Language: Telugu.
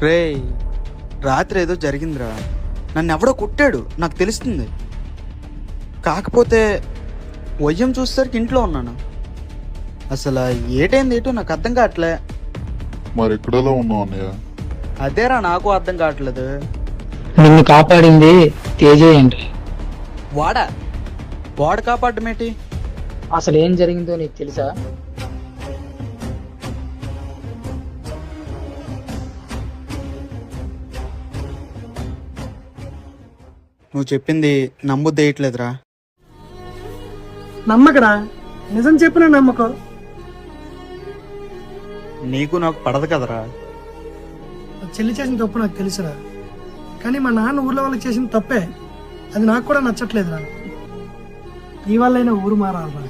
రే, రాత్రి ఏదో జరిగిందిరా. నన్ను ఎవడో కొట్టాడు, నాకు తెలుస్తుంది. కాకపోతే వయ్యం చూసేసరికి ఇంట్లో ఉన్నాను. అసలు ఏటైంది ఏటో నాకు అర్థం కావట్లే. మరి ఎక్కడలా ఉన్నావు అన్నయ్య? అదేరా నాకు అర్థం కావట్లేదు. నిన్ను కాపాడింది తేజ ఏంటి? వాడు కాపాడమేటి? అసలు ఏం జరిగిందో నీకు తెలుసా? నువ్వు చెప్పింది నమ్ముద్దేయట్లేదురా. నమ్మకరా, నిజం చెప్పిన నమ్మకం. నీకు నాకు పడదు కదరా. చెల్లి చేసిన తప్పు నాకు తెలుసురా, కానీ మా నాన్న ఊర్లో వాళ్ళకి చేసిన తప్పే. అది నాకు కూడా నచ్చట్లేదురా. నీ వల్లైనా ఊరు మారాలరా.